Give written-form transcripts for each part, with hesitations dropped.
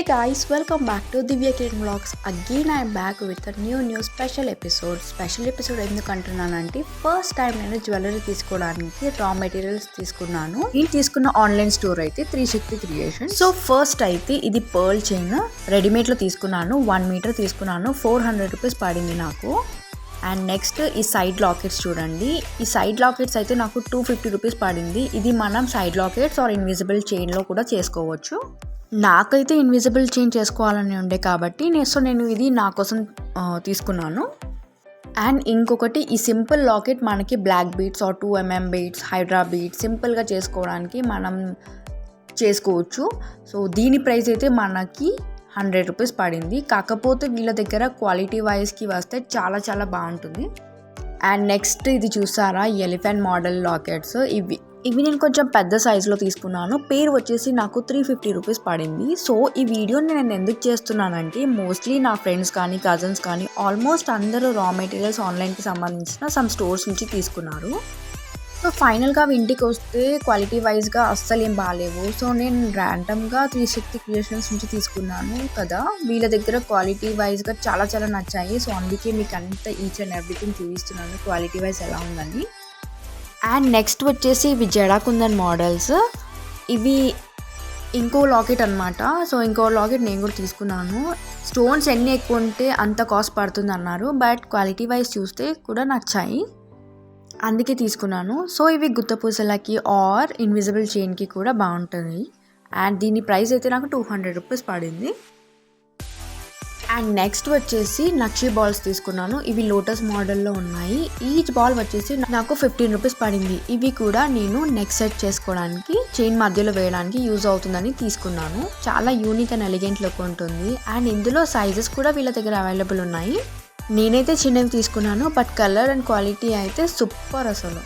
guys, welcome back to Divya Kiran Vlogs. Again I am back with a new special episode. Special episode ఎందుకంటున్నానంటే first time నేను jewellery తీసుకోవడానికి raw materials తీసుకున్నాను. నేను తీసుకున్న online store అయితే 360 creation. So first అయితే ఇది pearl chain readymade లో తీసుకున్నాను. 1 మీటర్ తీసుకున్నాను. 400 రూపీస్ పడింది నాకు. అండ్ నెక్స్ట్ ఈ సైడ్ లాకెట్స్ చూడండి. ఈ సైడ్ లాకెట్స్ అయితే నాకు 250 రూపీస్ పడింది. ఇది మనం side lockets or invisible chain లో కూడా చేసుకోవచ్చు. నాకైతే ఇన్విజిబుల్ చైన్ చేసుకోవాలని ఉండే కాబట్టి నేను ఇది నా కోసం తీసుకున్నాను. అండ్ ఇంకొకటి ఈ సింపుల్ లాకెట్ మనకి black beads or 2mm beads, hydra beads సింపుల్గా చేసుకోవడానికి మనం చేసుకోవచ్చు. సో దీని ప్రైస్ అయితే మనకి 100 రూపీస్ పడింది. కాకపోతే వీళ్ళ దగ్గర క్వాలిటీ వైజ్కి వస్తే చాలా బాగుంటుంది. అండ్ నెక్స్ట్ ఇది చూసారా, ఈ ఎలిఫెంట్ మోడల్ లాకెట్స్. ఇవి నేను కొంచెం పెద్ద సైజులో తీసుకున్నాను. పేరు వచ్చేసి నాకు 350 రూపీస్ పడింది. సో ఈ వీడియో నేను ఎందుకు చేస్తున్నానంటే మోస్ట్లీ నా ఫ్రెండ్స్ కానీ కజిన్స్ కానీ ఆల్మోస్ట్ అందరూ రా మెటీరియల్స్ ఆన్లైన్కి సంబంధించిన సమ్ స్టోర్స్ నుంచి తీసుకున్నారు. సో ఫైనల్గా ఇంటికి వస్తే క్వాలిటీ వైజ్గా అస్సలు ఏం బాగాలేవు. సో నేను ర్యాండమ్గా 360 క్రియేషన్స్ నుంచి తీసుకున్నాను కదా, వీళ్ళ దగ్గర క్వాలిటీ వైజ్గా చాలా నచ్చాయి. సో అందుకే మీకు అంత ఈచ్ అండ్ ఎవ్రీథింగ్ చూపిస్తున్నాను క్వాలిటీ వైజ్ ఎలా ఉందని. అండ్ నెక్స్ట్ వచ్చేసి ఇవి జడాకుందన్ మోడల్స్. ఇవి ఇంకో లాకెట్ అనమాట. సో ఇంకో లాకెట్ నేను కూడా తీసుకున్నాను. స్టోన్స్ ఎన్ని ఎక్కువ ఉంటే అంత కాస్ట్ పడుతుంది అన్నారు, బట్ క్వాలిటీ వైజ్ చూస్తే కూడా నచ్చాయి, అందుకే తీసుకున్నాను. సో ఇవి గుత్తపూసలకి ఆర్ ఇన్విజిబుల్ చైన్కి కూడా బాగుంటుంది. అండ్ దీని ప్రైస్ అయితే నాకు 200 రూపీస్ పడింది. అండ్ నెక్స్ట్ వచ్చేసి నక్షి బాల్స్ తీసుకున్నాను. ఇవి లోటస్ మోడల్లో ఉన్నాయి. ఈచ్ బాల్ వచ్చేసి నాకు 15 రూపీస్ పడింది. ఇవి కూడా నేను నెక్ సెట్ చేసుకోవడానికి, చైన్ మధ్యలో వేయడానికి యూజ్ అవుతుందని తీసుకున్నాను. చాలా యూనిక్ అండ్ ఎలిగెంట్ లుక్ ఉంటుంది. అండ్ ఇందులో సైజెస్ కూడా వీళ్ళ దగ్గర అవైలబుల్ ఉన్నాయి. నేనైతే చిన్నవి తీసుకున్నాను, బట్ కలర్ అండ్ క్వాలిటీ అయితే సూపర్ అసలు.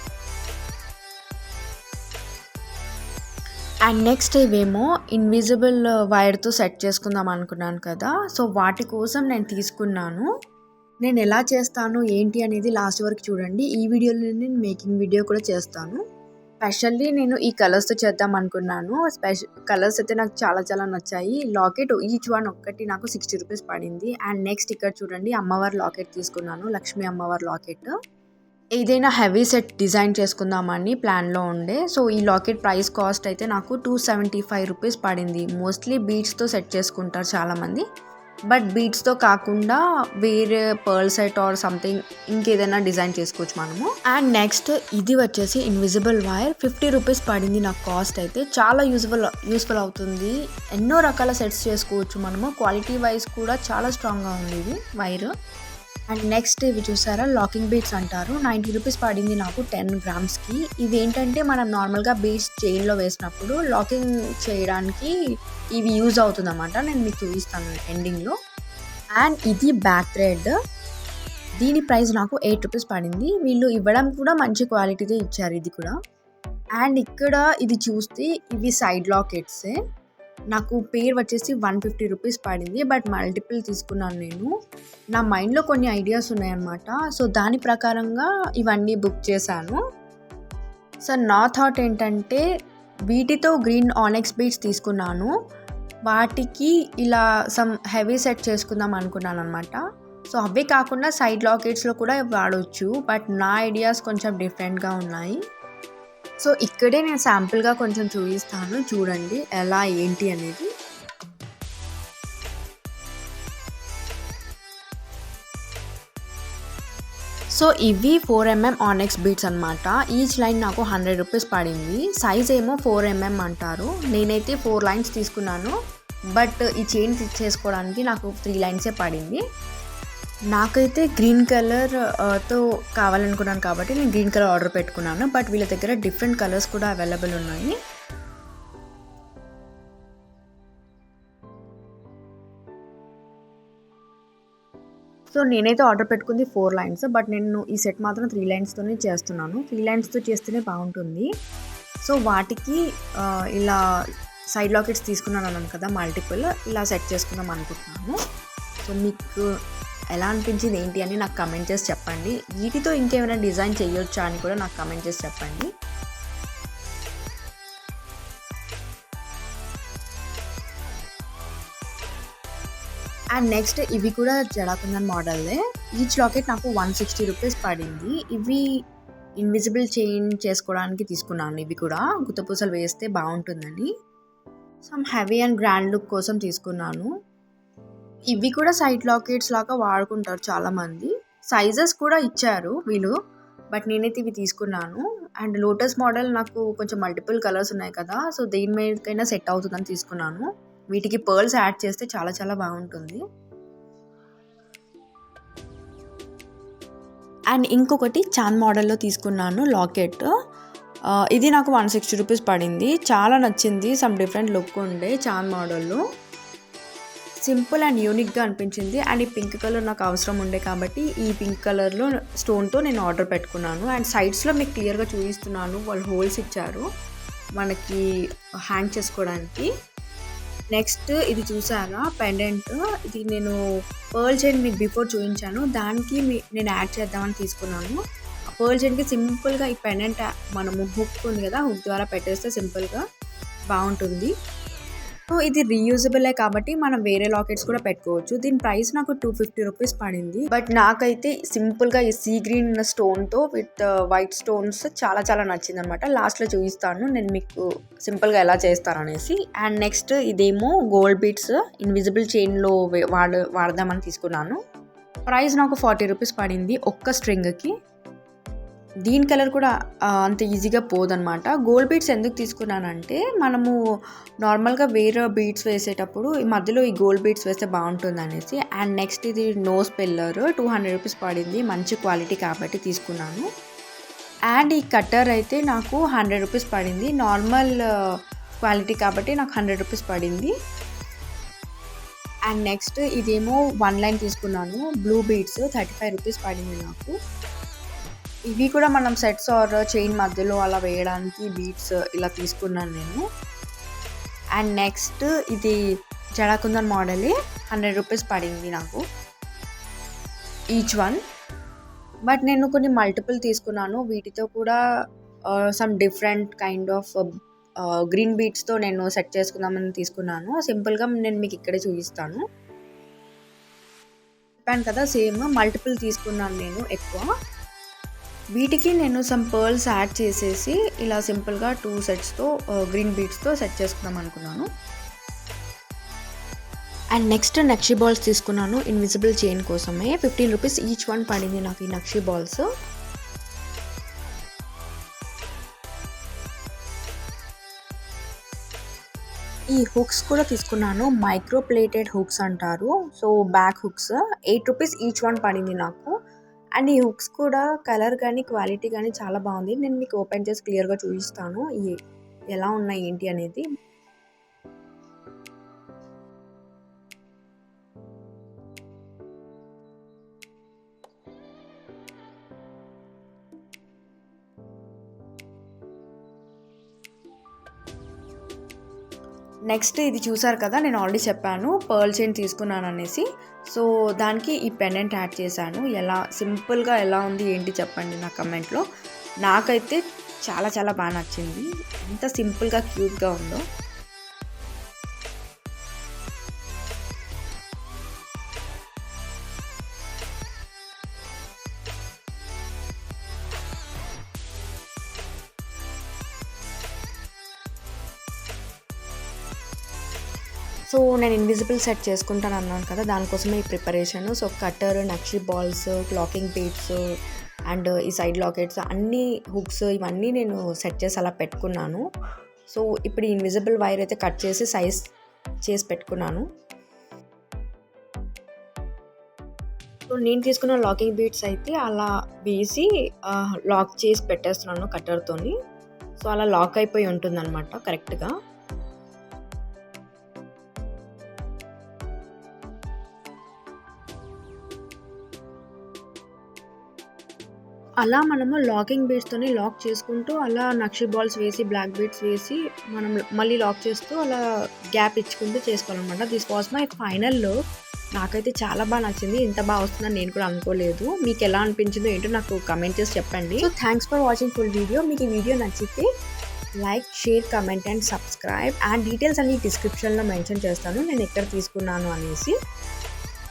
అండ్ నెక్స్ట్ ఇవేమో ఇన్విజిబుల్ వైర్తో సెట్ చేసుకుందాం అనుకున్నాను కదా, సో వాటి కోసం నేను తీసుకున్నాను. నేను ఎలా చేస్తాను ఏంటి అనేది లాస్ట్ వరకు చూడండి. ఈ వీడియోలో నేను మేకింగ్ వీడియో కూడా చేస్తాను. స్పెషల్లీ నేను ఈ కలర్స్తో చేద్దాం అనుకున్నాను. కలర్స్ అయితే నాకు చాలా నచ్చాయి. లాకెట్ ఈచ్ వన్ ఒక్కటి నాకు 60 రూపీస్ పడింది. అండ్ నెక్స్ట్ ఇక్కడ చూడండి, అమ్మవారి లాకెట్ తీసుకున్నాను, లక్ష్మీ అమ్మవారి లాకెట్. ఏదైనా హెవీ సెట్ డిజైన్ చేసుకుందామని ప్లాన్లో ఉండే. సో ఈ లాకెట్ ప్రైస్ కాస్ట్ అయితే నాకు 275 రూపీస్ పడింది. మోస్ట్లీ బీడ్స్తో సెట్ చేసుకుంటారు చాలామంది, బట్ బీడ్స్తో కాకుండా వేరే పర్ల్ సెట్ ఆర్ సంథింగ్ ఇంకేదైనా డిజైన్ చేసుకోవచ్చు మనము. అండ్ నెక్స్ట్ ఇది వచ్చేసి ఇన్విజిబుల్ వైర్ 50 రూపీస్ పడింది నాకు కాస్ట్ అయితే. చాలా యూస్ఫుల్ అవుతుంది. ఎన్నో రకాల సెట్స్ చేసుకోవచ్చు మనము. క్వాలిటీ వైజ్ కూడా చాలా స్ట్రాంగ్గా ఉంది ఇది వైర్. అండ్ నెక్స్ట్ ఇవి చూసారా, లాకింగ్ బీడ్స్ అంటారు. 90 రూపీస్ పడింది నాకు 10 గ్రామ్స్కి. ఇవి ఏంటంటే మనం నార్మల్గా బీడ్స్ చైన్లో వేసినప్పుడు లాకింగ్ చేయడానికి ఇవి యూజ్ అవుతుంది అన్నమాట. నేను మీకు చూపిస్తాను ఎండింగ్లో. అండ్ ఇది బ్యాక్ థ్రెడ్. దీని ప్రైస్ నాకు 8 రూపీస్ పడింది. వీళ్ళు ఇవ్వడం కూడా మంచి క్వాలిటీతో ఇచ్చారు ఇది కూడా. అండ్ ఇక్కడ ఇది చూస్తే ఇవి సైడ్ లాకెట్సే. నాకు పేరు వచ్చేసి 150 రూపీస్ పడింది, బట్ మల్టిపుల్ తీసుకున్నాను నేను. నా మైండ్లో కొన్ని ఐడియాస్ ఉన్నాయన్నమాట. సో దాని ప్రకారంగా ఇవన్నీ బుక్ చేశాను. సో నా థాట్ ఏంటంటే వీటితో గ్రీన్ ఆనెక్స్ బీడ్స్ తీసుకున్నాను. వాటికి ఇలా సమ్ హెవీ సెట్ చేసుకుందాం అనుకున్నాను అనమాట. సో అవే కాకుండా సైడ్ లాకెట్స్లో కూడా వాడవచ్చు, బట్ నా ఐడియాస్ కొంచెం డిఫరెంట్గా ఉన్నాయి. సో ఇక్కడే నేను శాంపుల్గా కొంచెం చూపిస్తాను, చూడండి ఎలా ఏంటి అనేది. సో ఇవి 4mm ఆనెక్స్ బీడ్స్ అనమాట. ఈచ్ లైన్ నాకు 100 రూపీస్ పడింది. సైజ్ ఏమో 4mm అంటారు. నేనైతే 4 లైన్స్ తీసుకున్నాను, బట్ ఈ చైన్ చేసుకోవడానికి నాకు 3 లైన్సే పడింది. నాకైతే గ్రీన్ కలర్తో కావాలనుకున్నాను కాబట్టి నేను గ్రీన్ కలర్ ఆర్డర్ పెట్టుకున్నాను, బట్ వీళ్ళ దగ్గర డిఫరెంట్ కలర్స్ కూడా అవైలబుల్ ఉన్నాయి. సో నేనైతే ఆర్డర్ పెట్టుకుంది 4 లైన్స్, బట్ నేను ఈ సెట్ మాత్రం 3 లైన్స్తోనే చేస్తున్నాను. 3 లైన్స్తో చేస్తేనే బాగుంటుంది. సో వాటికి ఇలా సైడ్ లాకెట్స్ తీసుకున్నాను అన్నాను కదా, మల్టిపుల్ ఇలా సెట్ చేసుకుందాం అనుకుంటున్నాను. సో మీకు ఎలా అనిపించింది ఏంటి అని నాకు కమెంట్ చేసి చెప్పండి. వీటితో ఇంకేమైనా డిజైన్ చేయొచ్చా అని కూడా నాకు కమెంట్ చేసి చెప్పండి. అండ్ నెక్స్ట్ ఇవి కూడా జడాకుందన్ మోడల్లే. ఈచ్ లాకెట్ నాకు 160 రూపీస్ పడింది. ఇవి ఇన్విజిబుల్ చైన్ చేసుకోవడానికి తీసుకున్నాను. ఇవి కూడా గుత్తపూసలు వేస్తే బాగుంటుందని. Some heavy and grand look కోసం తీసుకున్నాను. ఇవి కూడా సైడ్ లాకెట్స్ లాగా వాడుకుంటారు చాలామంది. సైజెస్ కూడా ఇచ్చారు వీళ్ళు, బట్ నేనైతే ఇవి తీసుకున్నాను. అండ్ లోటస్ మోడల్ నాకు కొంచెం మల్టిపుల్ కలర్స్ ఉన్నాయి కదా, సో దేని మీదకైనా సెట్ అవుతుందని తీసుకున్నాను. వీటికి పర్ల్స్ యాడ్ చేస్తే చాలా చాలా బాగుంటుంది. అండ్ ఇంకొకటి చాన్ మోడల్లో తీసుకున్నాను లాకెట్. ఇది నాకు 160 రూపీస్ పడింది. చాలా నచ్చింది. సమ్ డిఫరెంట్ లుక్ ఉండే చాన్ మోడల్లో. సింపుల్ అండ్ యూనిక్గా అనిపించింది. అండ్ ఈ పింక్ కలర్ నాకు అవసరం ఉండే కాబట్టి ఈ పింక్ కలర్లో స్టోన్తో నేను ఆర్డర్ పెట్టుకున్నాను. అండ్ సైడ్స్లో మీకు క్లియర్గా చూపిస్తున్నాను, వాళ్ళు హోల్స్ ఇచ్చారు మనకి హ్యాంగ్ చేసుకోవడానికి. నెక్స్ట్ ఇది చూసారా పెండెంట్, ఇది నేను పర్ల్ చైన్ మీకు బిఫోర్ చూపించాను, దానికి నేను యాడ్ చేద్దామని తీసుకున్నాను. పర్ల్ చైన్కి సింపుల్గా ఈ పెండెంట్ మనము హుక్ ఉంది కదా, హుక్ ద్వారా పెట్టేస్తే సింపుల్గా బాగుంటుంది. సో ఇది రీయూజబులే కాబట్టి మనం వేరే లాకెట్స్ కూడా పెట్టుకోవచ్చు. దీని ప్రైస్ నాకు 250 రూపీస్ పడింది. బట్ నాకైతే సింపుల్గా ఈ సీ గ్రీన్ స్టోన్తో విత్ వైట్ స్టోన్స్ చాలా చాలా నచ్చింది అనమాట. లాస్ట్లో చూపిస్తాను నేను మీకు సింపుల్గా ఎలా చేస్తారనేసి. అండ్ నెక్స్ట్ ఇదేమో గోల్డ్ బీడ్స్ ఇన్విజిబుల్ చైన్లో వాడదామని తీసుకున్నాను. ప్రైస్ నాకు 40 రూపీస్ పడింది ఒక్క స్ట్రింగ్కి. దీని కలర్ కూడా అంత ఈజీగా పోదనమాట. గోల్డ్ బీడ్స్ ఎందుకు తీసుకున్నానంటే మనము నార్మల్గా వేరే బీడ్స్ వేసేటప్పుడు ఈ మధ్యలో ఈ గోల్డ్ బీడ్స్ వేస్తే బాగుంటుంది అనేసి. అండ్ నెక్స్ట్ ఇది నోస్ పిల్లర్ 200 రూపీస్ పడింది, మంచి క్వాలిటీ కాబట్టి తీసుకున్నాను. అండ్ ఈ కట్టర్ అయితే నాకు 100 రూపీస్ పడింది, నార్మల్ క్వాలిటీ కాబట్టి నాకు 100 రూపీస్ పడింది. అండ్ నెక్స్ట్ ఇదేమో 1 లైన్ తీసుకున్నాను, బ్లూ బీడ్స్ 35 రూపీస్ పడింది నాకు. ఇవి కూడా మనం సెట్స్ ఆర్ చైన్ మధ్యలో అలా వేయడానికి బీడ్స్ ఇలా తీసుకున్నాను నేను. అండ్ నెక్స్ట్ ఇది జడాకుందన్ మోడలే, 100 రూపీస్ పడింది నాకు ఈచ్ వన్. బట్ నేను కొన్ని మల్టిపుల్ తీసుకున్నాను, వీటితో కూడా some different kind of green బీడ్స్తో నేను సెట్ చేసుకుందామని తీసుకున్నాను. సింపుల్గా నేను మీకు ఇక్కడే చూపిస్తాను. చెప్పాను కదా సేమ్ మల్టిపుల్ తీసుకున్నాను నేను ఎక్కువ. వీటికి నేను సమ్ పర్ల్స్ యాడ్ చేసేసి ఇలా సింపుల్గా 2 సెట్స్తో గ్రీన్ బీడ్స్తో సెట్ చేసుకుందాం అనుకున్నాను. అండ్ నెక్స్ట్ నక్షి బాల్స్ తీసుకున్నాను ఇన్విజిబుల్ చైన్ కోసమే. 15 రూపీస్ ఈచ్ వన్ పడింది నాకు ఈ నక్షి బాల్స్. ఈ హుక్స్ కూడా తీసుకున్నాను, మైక్రో ప్లేటెడ్ హుక్స్ అంటారు, so back hooks 8 rupees each one పడింది నాకు. అండ్ ఈ హుక్స్ కూడా కలర్ కానీ క్వాలిటీ కానీ చాలా బాగుంది. నేను మీకు ఓపెన్ చేసి క్లియర్గా చూపిస్తాను ఎలా ఉన్నాయి ఏంటి అనేది. నెక్స్ట్ ఇది చూసారు కదా, నేను ఆల్రెడీ చెప్పాను పర్ల్ చైన్ తీసుకున్నాను అనేసి. సో దానికి ఈ పెండెంట్ యాడ్ చేశాను. ఎలా సింపుల్గా ఎలా ఉంది ఏంటి చెప్పండి నా కమెంట్లో. నాకైతే చాలా చాలా బాగా నచ్చింది, ఎంత సింపుల్గా క్యూట్గా ఉందో. సో నేను ఇన్విజిబుల్ సెట్ చేసుకుంటాను అన్నాను కదా, దానికోసమే ఈ preparation. So cutter, nakshi balls, locking beads and ఈ సైడ్ లాకెట్స్ అన్నీ హుక్స్ ఇవన్నీ నేను సెట్ చేసి అలా పెట్టుకున్నాను. సో ఇప్పుడు ఈ ఇన్విజిబుల్ వైర్ అయితే కట్ చేసి సైజ్ చేసి పెట్టుకున్నాను. సో నేను తీసుకున్న లాకింగ్ బీడ్స్ అయితే అలా వేసి లాక్ చేసి పెట్టేస్తున్నాను కట్టర్తోని. సో అలా లాక్ అయిపోయి ఉంటుంది అనమాట కరెక్ట్గా. అలా మనము లాకింగ్ బీడ్స్తోని లాక్ చేసుకుంటూ అలా నక్షి బాల్స్ వేసి బ్లాక్ బీడ్స్ వేసి మనం మళ్ళీ లాక్ చేస్తూ అలా గ్యాప్ ఇచ్చుకుంటూ చేసుకోవాలన్నమాట. This was my final look. నాకైతే చాలా బాగా నచ్చింది, ఇంత బాగా వస్తుందని నేను కూడా అనుకోలేదు. మీకు ఎలా అనిపించిందో ఏంటో నాకు కమెంట్ చేసి చెప్పండి. So thanks for watching full video. మీకు ఈ వీడియో నచ్చితే like, share, comment and subscribe. And details అన్ని డిస్క్రిప్షన్లో మెన్షన్ చేస్తాను నేను ఎక్కడ తీసుకున్నాను అనేసి.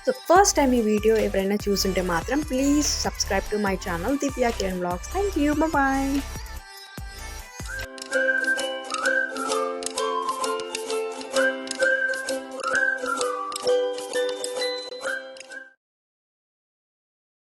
సో ఫస్ట్ టైం ఈ వీడియో ఎవరైనా చూసుంటే మాత్రం please subscribe to my channel Divya Kiran vlogs. Thank you, bye.